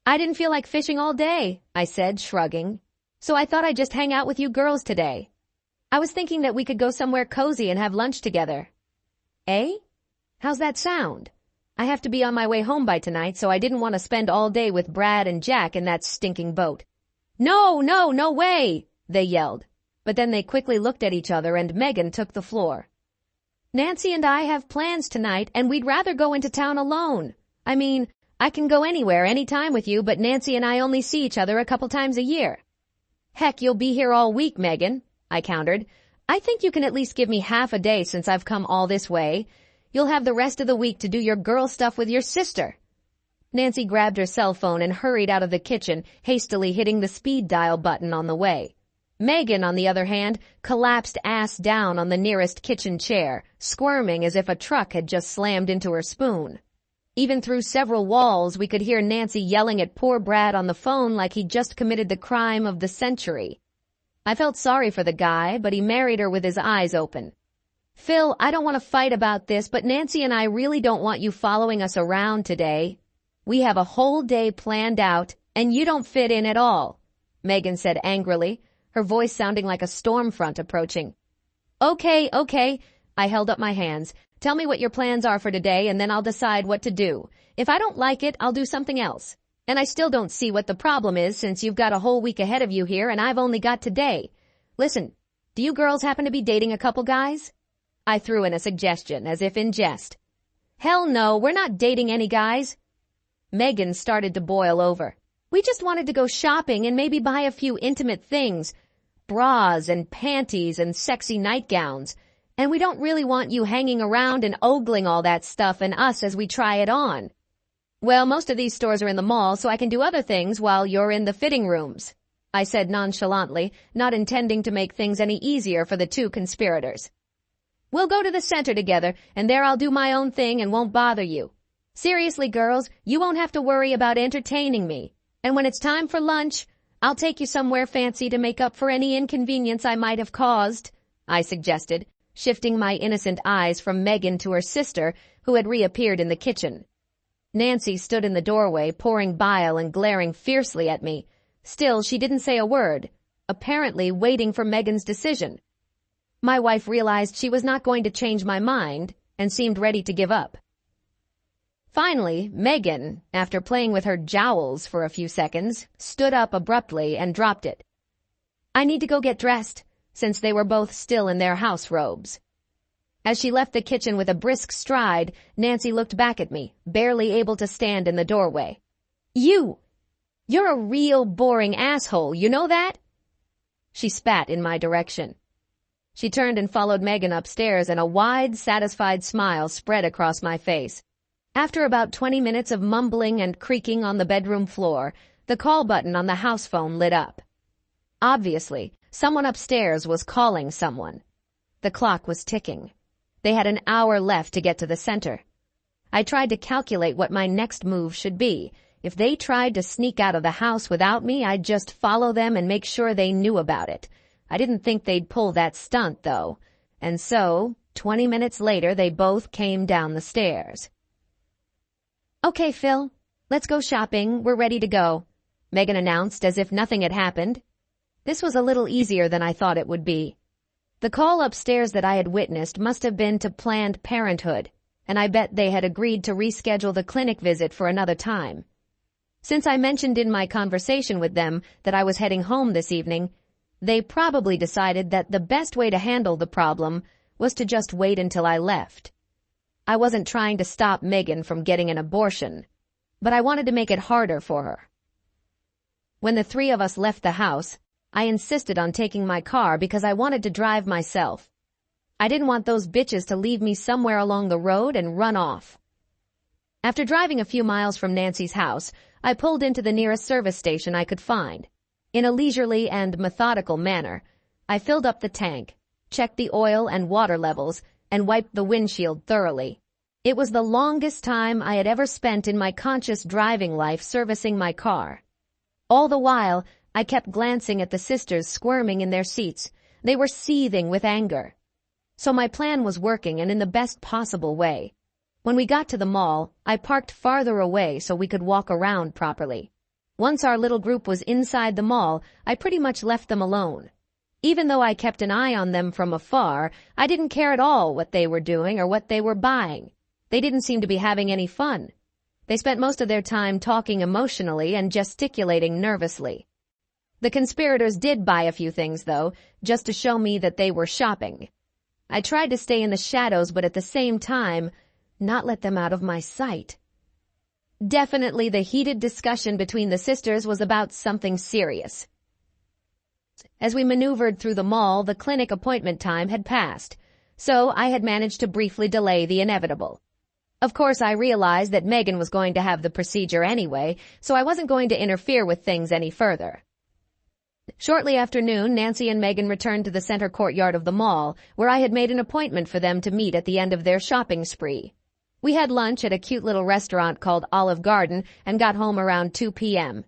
"I didn't feel like fishing all day," I said, shrugging. "So I thought I'd just hang out with you girls today. I was thinking that we could go somewhere cozy and have lunch together." "Eh? How's that sound? I have to be on my way home by tonight, so I didn't want to spend all day with Brad and Jack in that stinking boat." No way!" they yelled. But then they quickly looked at each other and Megan took the floor. "Nancy and I have plans tonight, and we'd rather go into town alone. I mean, I can go anywhere, anytime with you, but Nancy and I only see each other a couple times a year." "Heck, you'll be here all week, Megan," I countered. "I think you can at least give me half a day since I've come all this way. You'll have the rest of the week to do your girl stuff with your sister." Nancy grabbed her cell phone and hurried out of the kitchen, hastily hitting the speed dial button on the way. Megan, on the other hand, collapsed ass down on the nearest kitchen chair, squirming as if a truck had just slammed into her spoon. Even through several walls, we could hear Nancy yelling at poor Brad on the phone like he'd just committed the crime of the century. I felt sorry for the guy, but he married her with his eyes open. "Phil, I don't want to fight about this, but Nancy and I really don't want you following us around today. We have a whole day planned out, and you don't fit in at all," Megan said angrily, her voice sounding like a storm front approaching. Okay, I held up my hands. "Tell me what your plans are for today, and then I'll decide what to do. If I don't like it, I'll do something else. And I still don't see what the problem is since you've got a whole week ahead of you here and I've only got today. Listen, do you girls happen to be dating a couple guys?" I threw in a suggestion, as if in jest. "Hell no, we're not dating any guys." Megan started to boil over. "We just wanted to go shopping and maybe buy a few intimate things. Bras and panties and sexy nightgowns. And we don't really want you hanging around and ogling all that stuff and us as we try it on." "Well, most of these stores are in the mall, so I can do other things while you're in the fitting rooms," I said nonchalantly, not intending to make things any easier for the 2 conspirators. "We'll go to the center together, and there I'll do my own thing and won't bother you. Seriously, girls, you won't have to worry about entertaining me. And when it's time for lunch, I'll take you somewhere fancy to make up for any inconvenience I might have caused," I suggested, shifting my innocent eyes from Megan to her sister, who had reappeared in the kitchen. Nancy stood in the doorway, pouring bile and glaring fiercely at me. Still, she didn't say a word, apparently waiting for Megan's decision. My wife realized she was not going to change my mind and seemed ready to give up. Finally, Megan, after playing with her jowls for a few seconds, stood up abruptly and dropped it. "I need to go get dressed," since they were both still in their house robes. As she left the kitchen with a brisk stride, Nancy looked back at me, barely able to stand in the doorway. You're a real boring asshole, you know that?" She spat in my direction. She turned and followed Megan upstairs, and a wide, satisfied smile spread across my face. After about 20 minutes of mumbling and creaking on the bedroom floor, the call button on the house phone lit up. Obviously, someone upstairs was calling someone. The clock was ticking. They had an hour left to get to the center. I tried to calculate what my next move should be. If they tried to sneak out of the house without me, I'd just follow them and make sure they knew about it. I didn't think they'd pull that stunt, though. And so, 20 minutes later, they both came down the stairs. "Okay, Phil, let's go shopping. We're ready to go," Megan announced as if nothing had happened. This was a little easier than I thought it would be. The call upstairs that I had witnessed must have been to Planned Parenthood, and I bet they had agreed to reschedule the clinic visit for another time. Since I mentioned in my conversation with them that I was heading home this evening, they probably decided that the best way to handle the problem was to just wait until I left. I wasn't trying to stop Megan from getting an abortion. but I wanted to make it harder for her. When the three of us left the house, I insisted on taking my car because I wanted to drive myself. I didn't want those bitches to leave me somewhere along the road and run off. After driving a few miles from Nancy's house, I pulled into the nearest service station I could find. In a leisurely and methodical manner, I filled up the tank, checked the oil and water levels, and wiped the windshield thoroughly. It was the longest time I had ever spent in my conscious driving life servicing my car. All the while, I kept glancing at the sisters squirming in their seats. They were seething with anger. So my plan was working, and in the best possible way. When we got to the mall, I parked farther away so we could walk around properly. Once our little group was inside the mall, I pretty much left them alone. Even though I kept an eye on them from afar, I didn't care at all what they were doing or what they were buying. They didn't seem to be having any fun. They spent most of their time talking emotionally and gesticulating nervously. The conspirators did buy a few things, though, just to show me that they were shopping. I tried to stay in the shadows, but at the same time, not let them out of my sight. Definitely the heated discussion between the sisters was about something serious. As we maneuvered through the mall, the clinic appointment time had passed, so I had managed to briefly delay the inevitable. Of course, I realized that Megan was going to have the procedure anyway, so I wasn't going to interfere with things any further. Shortly after noon, Nancy and Megan returned to the center courtyard of the mall, where I had made an appointment for them to meet at the end of their shopping spree. We had lunch at a cute little restaurant called Olive Garden and got home around 2 p.m.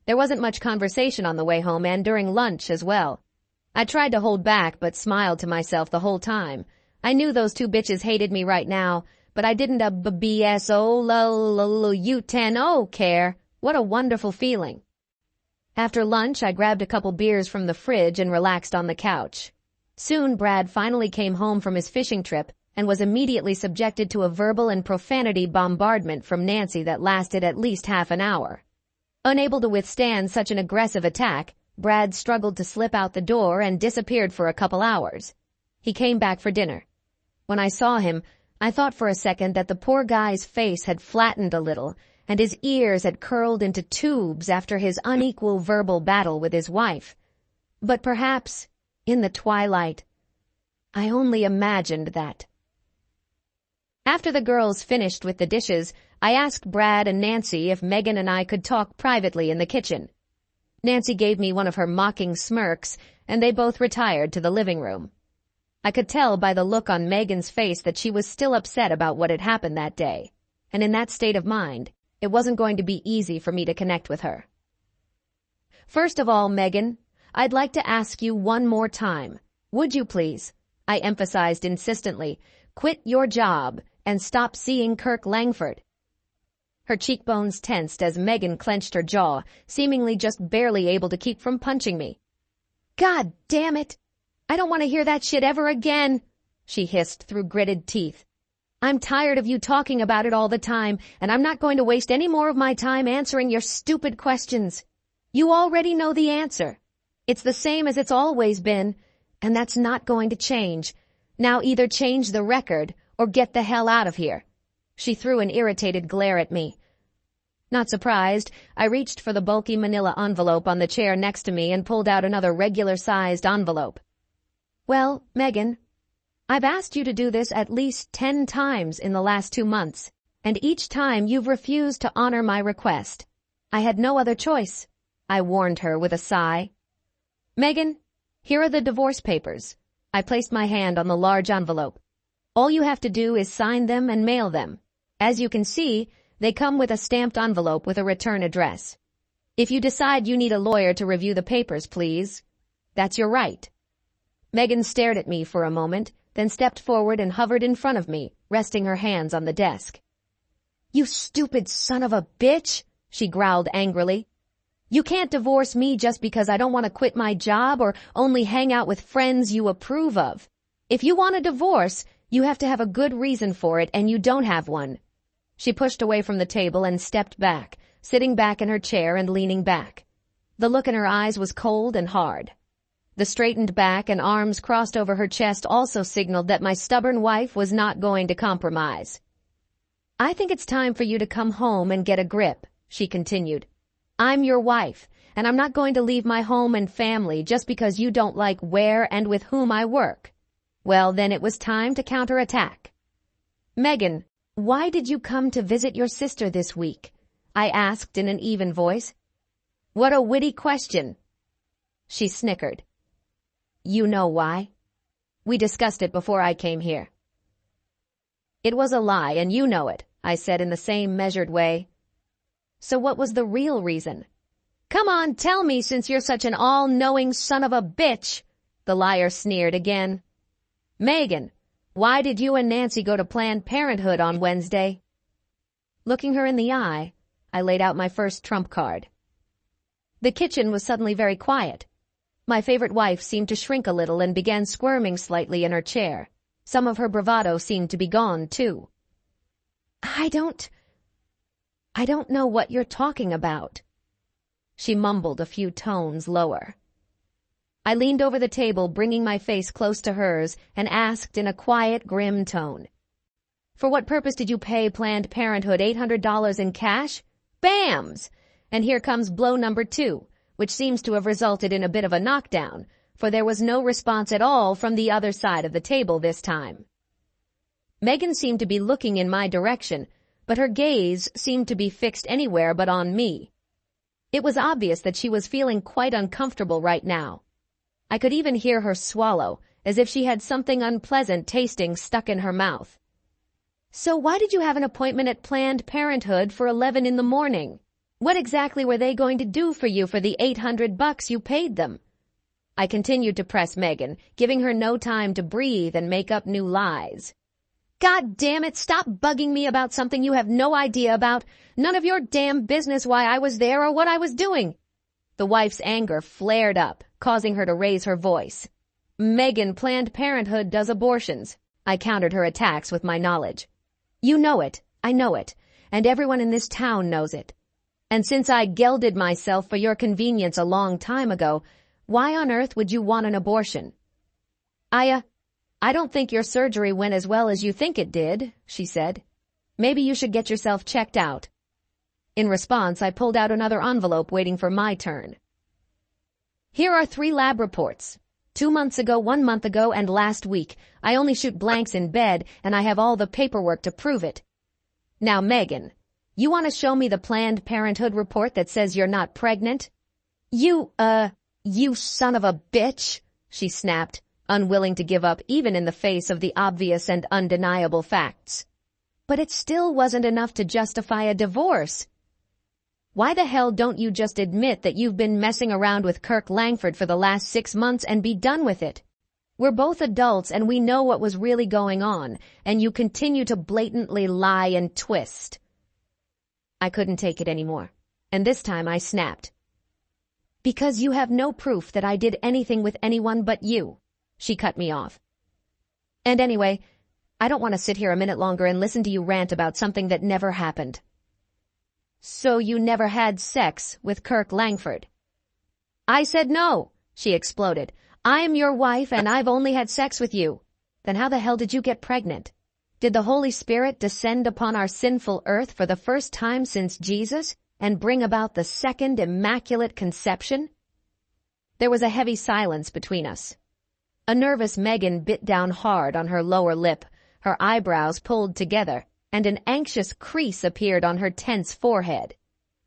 There wasn't much conversation on the way home and during lunch as well. I tried to hold back but smiled to myself the whole time. I knew those two bitches hated me right now, but I didn't care. What a wonderful feeling. After lunch, I grabbed a couple beers from the fridge and relaxed on the couch. Soon, Brad finally came home from his fishing trip and was immediately subjected to a verbal and profanity bombardment from Nancy that lasted at least half an hour. Unable to withstand such an aggressive attack, Brad struggled to slip out the door and disappeared for a couple hours. He came back for dinner. When I saw him, I thought for a second that the poor guy's face had flattened a little and his ears had curled into tubes after his unequal verbal battle with his wife. But perhaps, in the twilight, I only imagined that. After the girls finished with the dishes, I asked Brad and Nancy if Megan and I could talk privately in the kitchen. Nancy gave me one of her mocking smirks, and they both retired to the living room. I could tell by the look on Megan's face that she was still upset about what had happened that day, and in that state of mind, it wasn't going to be easy for me to connect with her. First of all, Megan, I'd like to ask you one more time. Would you please, I emphasized insistently, quit your job and stop seeing Kirk Langford? Her cheekbones tensed as Megan clenched her jaw, seemingly just barely able to keep from punching me. God damn it! I don't want to hear that shit ever again, she hissed through gritted teeth. I'm tired of you talking about it all the time, and I'm not going to waste any more of my time answering your stupid questions. You already know the answer. It's the same as it's always been, and that's not going to change. Now either change the record or get the hell out of here. She threw an irritated glare at me. Not surprised, I reached for the bulky manila envelope on the chair next to me and pulled out another regular-sized envelope. Well, Megan, I've asked you to do this at least 10 times in the last 2 months, and each time you've refused to honor my request. I had no other choice, I warned her with a sigh. Megan, here are the divorce papers. I placed my hand on the large envelope. All you have to do is sign them and mail them. As you can see, they come with a stamped envelope with a return address. If you decide you need a lawyer to review the papers, please. That's your right. Megan stared at me for a moment, then stepped forward and hovered in front of me, resting her hands on the desk. You stupid son of a bitch, she growled angrily. You can't divorce me just because I don't want to quit my job or only hang out with friends you approve of. If you want a divorce, you have to have a good reason for it, and you don't have one. She pushed away from the table and stepped back, sitting back in her chair and leaning back. The look in her eyes was cold and hard. The straightened back and arms crossed over her chest also signaled that my stubborn wife was not going to compromise. I think it's time for you to come home and get a grip, she continued. I'm your wife, and I'm not going to leave my home and family just because you don't like where and with whom I work. Well, then it was time to counterattack. Megan, why did you come to visit your sister this week? I asked in an even voice. What a witty question. She snickered. You know why? We discussed it before I came here. It was a lie, and you know it, I said in the same measured way. So what was the real reason? Come on, tell me, since you're such an all-knowing son of a bitch, the liar sneered again. Megan, why did you and Nancy go to Planned Parenthood on Wednesday? Looking her in the eye, I laid out my first trump card. The kitchen was suddenly very quiet. My favorite wife seemed to shrink a little and began squirming slightly in her chair. Some of her bravado seemed to be gone, too. I don't know what you're talking about. She mumbled a few tones lower. I leaned over the table, bringing my face close to hers, and asked in a quiet, grim tone. For what purpose did you pay Planned Parenthood $800 in cash? Bams! And here comes blow number 2, which seems to have resulted in a bit of a knockdown, for there was no response at all from the other side of the table this time. Megan seemed to be looking in my direction, but her gaze seemed to be fixed anywhere but on me. It was obvious that she was feeling quite uncomfortable right now. I could even hear her swallow, as if she had something unpleasant tasting stuck in her mouth. So why did you have an appointment at Planned Parenthood for 11 in the morning? What exactly were they going to do for you for the $800 you paid them? I continued to press Megan, giving her no time to breathe and make up new lies. God damn it, stop bugging me about something you have no idea about. None of your damn business why I was there or what I was doing. The wife's anger flared up, causing her to raise her voice. Megan, Planned Parenthood does abortions. I countered her attacks with my knowledge. You know it, I know it, and everyone in this town knows it. And since I gelded myself for your convenience a long time ago, why on earth would you want an abortion? I don't think your surgery went as well as you think it did, she said. Maybe you should get yourself checked out. In response, I pulled out another envelope waiting for my turn. Here are 3 lab reports. 2 months ago, 1 month ago, and last week. I only shoot blanks in bed, and I have all the paperwork to prove it. Now, Megan, you want to show me the Planned Parenthood report that says you're not pregnant? You son of a bitch, she snapped, unwilling to give up even in the face of the obvious and undeniable facts. But it still wasn't enough to justify a divorce. Why the hell don't you just admit that you've been messing around with Kirk Langford for the last 6 months and be done with it? We're both adults and we know what was really going on, and you continue to blatantly lie and twist. I couldn't take it anymore, and this time I snapped. Because you have no proof that I did anything with anyone but you, she cut me off. And anyway, I don't want to sit here a minute longer and listen to you rant about something that never happened. So you never had sex with Kirk Langford? I said no, she exploded. I'm your wife and I've only had sex with you. Then how the hell did you get pregnant? Did the Holy Spirit descend upon our sinful earth for the first time since Jesus and bring about the second immaculate conception? There was a heavy silence between us. A nervous Megan bit down hard on her lower lip, her eyebrows pulled together, and an anxious crease appeared on her tense forehead.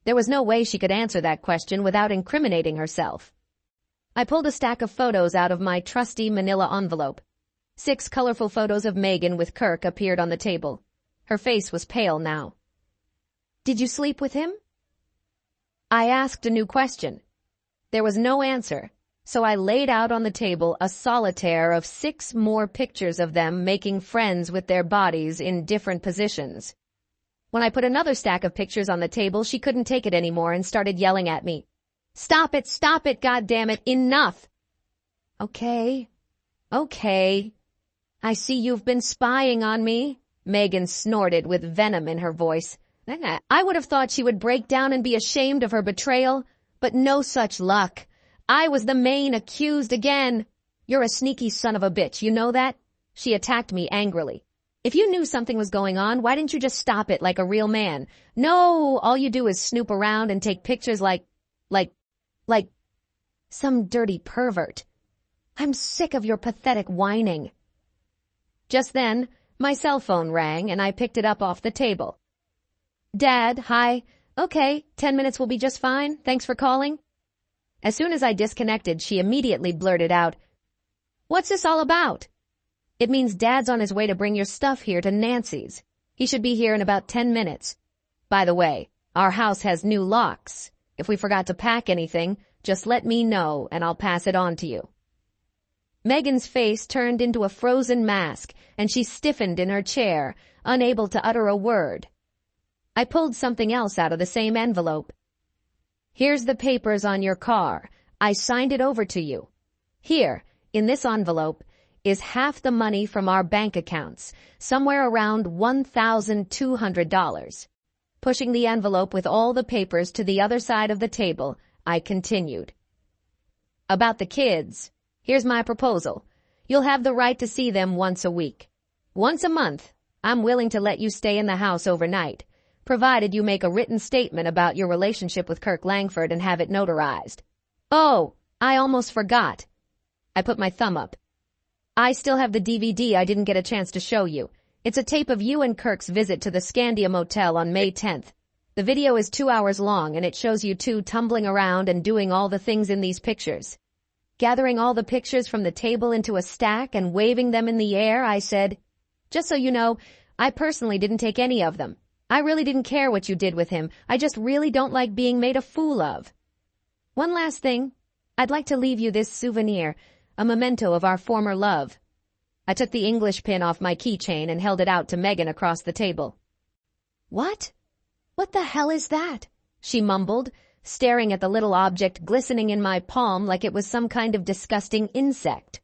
There was no way she could answer that question without incriminating herself. I pulled a stack of photos out of my trusty manila envelope. 6 colorful photos of Megan with Kirk appeared on the table. Her face was pale now. Did you sleep with him? I asked a new question. There was no answer, so I laid out on the table a solitaire of 6 more pictures of them making friends with their bodies in different positions. When I put another stack of pictures on the table, she couldn't take it anymore and started yelling at me. Stop it, goddammit, enough! Okay. I see you've been spying on me, Megan snorted with venom in her voice. I would have thought she would break down and be ashamed of her betrayal, but no such luck. I was the main accused again. You're a sneaky son of a bitch, you know that? She attacked me angrily. If you knew something was going on, why didn't you just stop it like a real man? No, all you do is snoop around and take pictures like some dirty pervert. I'm sick of your pathetic whining. Just then, my cell phone rang and I picked it up off the table. Dad, hi. Okay, 10 minutes will be just fine. Thanks for calling. As soon as I disconnected, she immediately blurted out, "What's this all about?" "It means Dad's on his way to bring your stuff here to Nancy's. He should be here in about 10 minutes. By the way, our house has new locks. If we forgot to pack anything, just let me know and I'll pass it on to you." Megan's face turned into a frozen mask and she stiffened in her chair, unable to utter a word. I pulled something else out of the same envelope. "Here's the papers on your car. I signed it over to you. Here, in this envelope, is half the money from our bank accounts, somewhere around $1,200. Pushing the envelope with all the papers to the other side of the table, I continued. "About the kids, here's my proposal. You'll have the right to see them once a week. Once a month, I'm willing to let you stay in the house overnight, provided you make a written statement about your relationship with Kirk Langford and have it notarized. Oh, I almost forgot." I put my thumb up. "I still have the DVD I didn't get a chance to show you. It's a tape of you and Kirk's visit to the Scandia Motel on May 10th. The video is 2 hours long and it shows you two tumbling around and doing all the things in these pictures." Gathering all the pictures from the table into a stack and waving them in the air, I said, "Just so you know, I personally didn't take any of them. I really didn't care what you did with him. I just really don't like being made a fool of. One last thing. I'd like to leave you this souvenir, a memento of our former love." I took the English pin off my keychain and held it out to Megan across the table. "What? What the hell is that?" she mumbled, staring at the little object glistening in my palm like it was some kind of disgusting insect.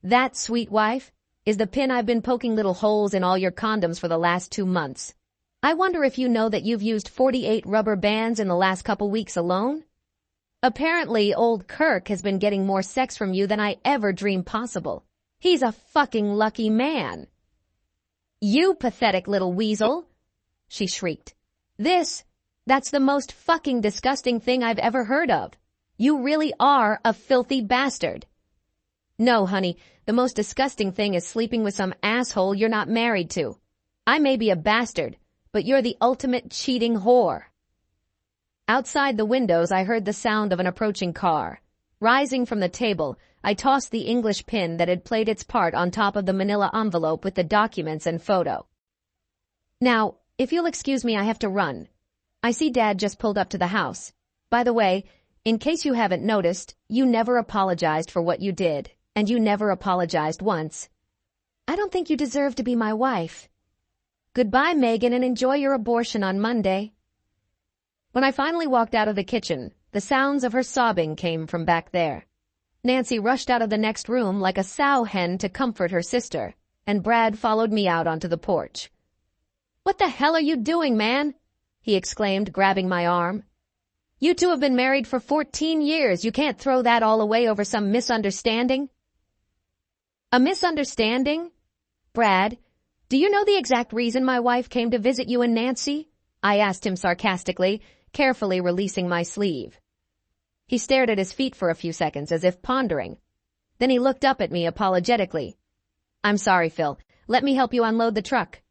"That, sweet wife, is the pin I've been poking little holes in all your condoms for the last 2 months. I wonder if you know that you've used 48 rubber bands in the last couple weeks alone? Apparently, old Kirk has been getting more sex from you than I ever dreamed possible. He's a fucking lucky man." "You pathetic little weasel," she shrieked. That's the most fucking disgusting thing I've ever heard of. You really are a filthy bastard." "No, honey, the most disgusting thing is sleeping with some asshole you're not married to. I may be a bastard, but you're the ultimate cheating whore." Outside the windows, I heard the sound of an approaching car. Rising from the table, I tossed the English pin that had played its part on top of the manila envelope with the documents and photo. "Now, if you'll excuse me, I have to run. I see Dad just pulled up to the house. By the way, in case you haven't noticed, you never apologized for what you did, and you never apologized once. I don't think you deserve to be my wife. Goodbye, Megan, and enjoy your abortion on Monday." When I finally walked out of the kitchen, the sounds of her sobbing came from back there. Nancy rushed out of the next room like a sow hen to comfort her sister, and Brad followed me out onto the porch. "What the hell are you doing, man?" he exclaimed, grabbing my arm. "You two have been married for 14 years. You can't throw that all away over some misunderstanding." "A misunderstanding? Brad, do you know the exact reason my wife came to visit you and Nancy?" I asked him sarcastically, carefully releasing my sleeve. He stared at his feet for a few seconds as if pondering. Then he looked up at me apologetically. "I'm sorry, Phil. Let me help you unload the truck."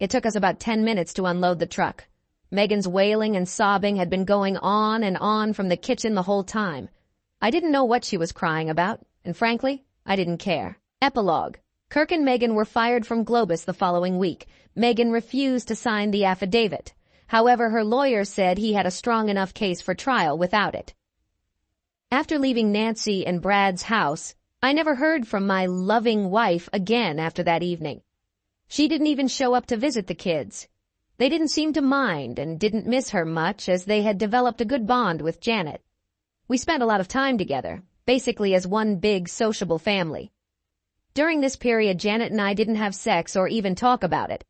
It took us about 10 minutes to unload the truck. Megan's wailing and sobbing had been going on and on from the kitchen the whole time. I didn't know what she was crying about, and frankly, I didn't care. Epilogue. Kirk and Megan were fired from Globus the following week. Megan refused to sign the affidavit. However, her lawyer said he had a strong enough case for trial without it. After leaving Nancy and Brad's house, I never heard from my loving wife again after that evening. She didn't even show up to visit the kids. They didn't seem to mind and didn't miss her much as they had developed a good bond with Janet. We spent a lot of time together, basically as one big sociable family. During this period, Janet and I didn't have sex or even talk about it.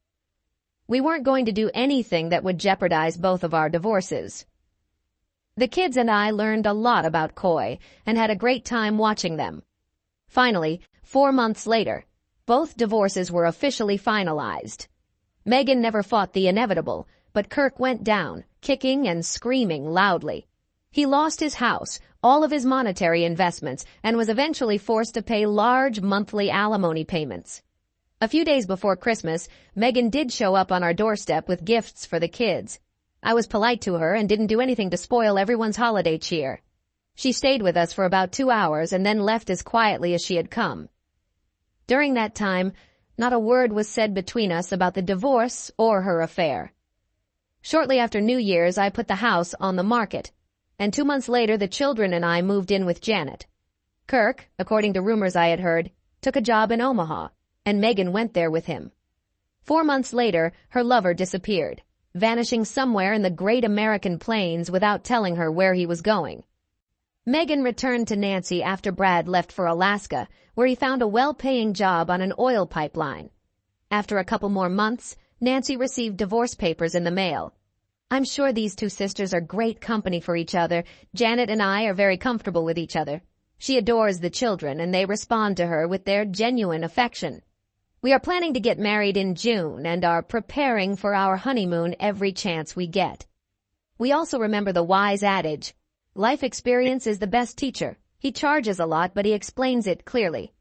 We weren't going to do anything that would jeopardize both of our divorces. The kids and I learned a lot about Coy and had a great time watching them. Finally, 4 months later, Both divorces were officially finalized. Megan never fought the inevitable, but Kirk went down, kicking and screaming loudly. He lost his house, all of his monetary investments, and was eventually forced to pay large monthly alimony payments. A few days before Christmas, Megan did show up on our doorstep with gifts for the kids. I was polite to her and didn't do anything to spoil everyone's holiday cheer. She stayed with us for about 2 hours and then left as quietly as she had come. During that time, not a word was said between us about the divorce or her affair. Shortly after New Year's, I put the house on the market, and 2 months later the children and I moved in with Janet. Kirk, according to rumors I had heard, took a job in Omaha, and Megan went there with him. 4 months later, her lover disappeared, vanishing somewhere in the great American plains without telling her where he was going. Megan returned to Nancy after Brad left for Alaska, where he found a well-paying job on an oil pipeline. After a couple more months, Nancy received divorce papers in the mail. I'm sure these two sisters are great company for each other. Janet and I are very comfortable with each other. She adores the children, and they respond to her with their genuine affection. We are planning to get married in June and are preparing for our honeymoon every chance we get. We also remember the wise adage, life experience is the best teacher. He charges a lot, but he explains it clearly.